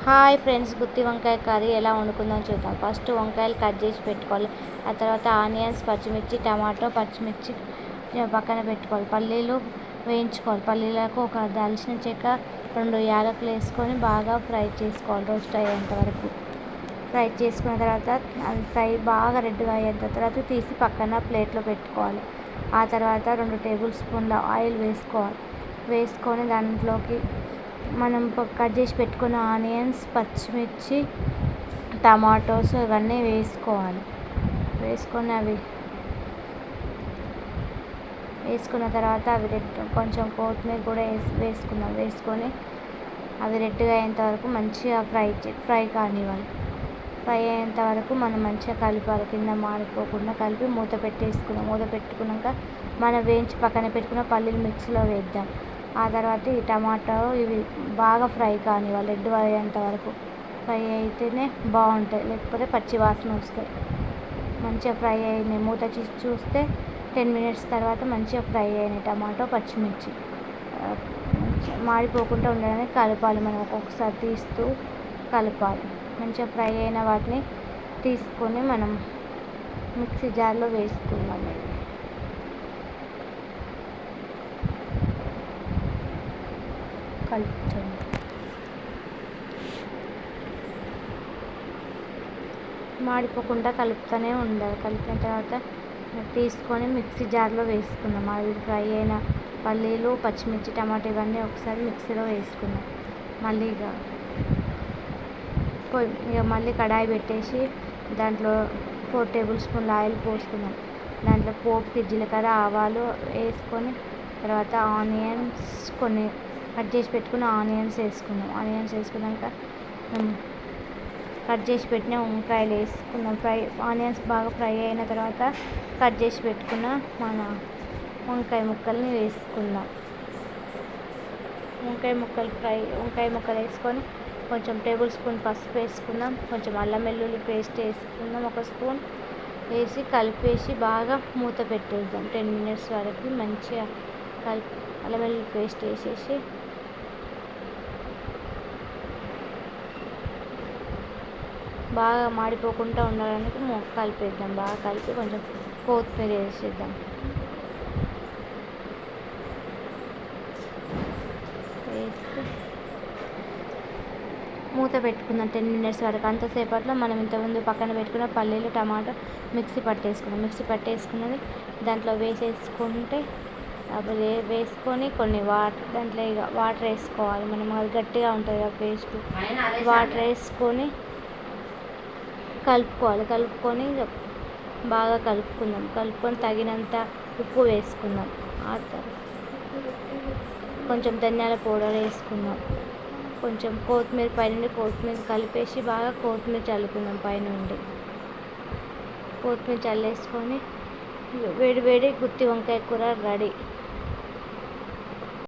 Hi friends, గుత్తి వంకాయ curry ఎలా వండుకుందాం చూద్దాం. ఫస్ట్ వంకాయలు కట్ చేసి పెట్టుకోవాలి. ఆ తర్వాత ఆనియన్స్, పచ్చిమిర్చి, టమాటో, పచ్చిమిర్చి పక్కన పెట్టుకోవాలి. పల్లీలు వేయించుకోవాలి. పల్లీలకు ఒక దాల్చిన చెక్క, 2 యాలకులు వేసుకొని బాగా ఫ్రై చేసుకోవాలి. రోస్ట్ అయ్యేంత వరకు ఫ్రై చేసుకున్న తర్వాత అది ఫ్రై బాగా రెడ్గా అయ్యేంత తర్వాత తీసి పక్కన ప్లేట్లో పెట్టుకోవాలి. ఆ తర్వాత 2 టేబుల్ స్పూన్ల ఆయిల్ వేసుకొని దాంట్లోకి మనం కట్ చేసి పెట్టుకున్న ఆనియన్స్, పచ్చిమిర్చి, టమాటోస్ ఇవన్నీ వేసుకోవాలి. వేసుకున్న తర్వాత అవి కొంచెం కొత్తిమీర కూడా వేసుకొని అవి రెడ్గా అయ్యేంత వరకు మంచిగా ఫ్రై కానివ్వాలి. ఫ్రై అయ్యేంత వరకు మనం మంచిగా కలపాలి. కింద మాడిపోకుండా కలిపి మూత పెట్టుకున్నాక మనం వేయించి పక్కన పెట్టుకున్న పల్లీలు మిక్సీలో వేద్దాం. ఆ తర్వాత ఈ టమాటో ఇవి బాగా ఫ్రై కానివ్వాలి. రెడ్ అయ్యేంత వరకు ఫ్రై అయితేనే బాగుంటాయి, లేకపోతే పచ్చి వాసన వస్తాయి. మంచిగా ఫ్రై అయినాయి. మూత చూస్తే 10 మినిట్స్ తర్వాత మంచిగా ఫ్రై అయినాయి. టమాటో, పచ్చిమిర్చి మాడిపోకుండా ఉండడానికి కలపాలి. మనం ఒక్కొక్కసారి తీస్తూ కలపాలి. మంచిగా ఫ్రై అయిన వాటిని తీసుకొని మనం మిక్సీ జార్లో వేసుకుందాం. కలుపుతుంది. మాడిపోకుండా కలుపుతూనే ఉండాలి. కలిపిన తర్వాత తీసుకొని మిక్సీ జార్లో వేసుకుందాం. అవి ఫ్రై అయిన పల్లీలు, పచ్చిమిర్చి, టమాటా ఇవన్నీ ఒకసారి మిక్సీలో వేసుకుందాం. మళ్ళీ కడాయి పెట్టేసి దాంట్లో 4 టేబుల్ స్పూన్ల ఆయిల్ పోసుకుందాం. దాంట్లో పోపుకి జీలకర్ర, ఆవాలు వేసుకొని తర్వాత ఆనియన్స్, కొన్ని కట్ చేసి పెట్టుకున్న ఆనియన్స్ వేసుకుందాం. ఆనియన్స్ వేసుకున్నాక కట్ చేసి పెట్టిన వంకాయలు వేసుకుందాం. ఆనియన్స్ బాగా ఫ్రై అయిన తర్వాత కట్ చేసి పెట్టుకున్న మన వంకాయ ముక్కల్ని వేసుకుందాం. వంకాయ ముక్కలు వేసుకొని కొంచెం టేబుల్ స్పూన్ పసుపు వేసుకుందాం. కొంచెం అల్లం వెల్లుల్లి పేస్ట్ వేసుకుందాం. 1 స్పూన్ వేసి కలిపేసి బాగా మూత పెట్టేద్దాం. 10 మినిట్స్ వరకు మంచిగా అల్లం వెల్లుల్లి పేస్ట్ వేసేసి బాగా మాడిపోకుండా ఉండడానికి కలిపేద్దాం. బాగా కలిపి కొంచెం కొత్తిమీర వేసేద్దాం. వేసి మూత పెట్టుకుందాం 10 మినిట్స్ వరకు. అంతసేపట్లో మనం ఇంతకుముందు పక్కన పెట్టుకున్న పల్లీలు, టమాటో మిక్సీ పట్టేసుకున్నది దాంట్లో వేసుకొని కొన్ని దాంట్లో వాటర్ వేసుకోవాలి. మనం అది గట్టిగా ఉంటుంది కదా పేస్ట్. వాటర్ వేసుకొని కలుపుకొని బాగా కలుపుకొని తగినంత ఉప్పు వేసుకుందాం. ఆ తర్వాత కొంచెం ధనియాల పౌడర్ వేసుకుందాం. కొంచెం కొత్తిమీర కలిపేసి బాగా కొత్తిమీర చల్లుకుందాం. పైనుండి కొత్తిమీర చల్లేసుకొని వేడి గుత్తి వంకాయ కూర రెడీ.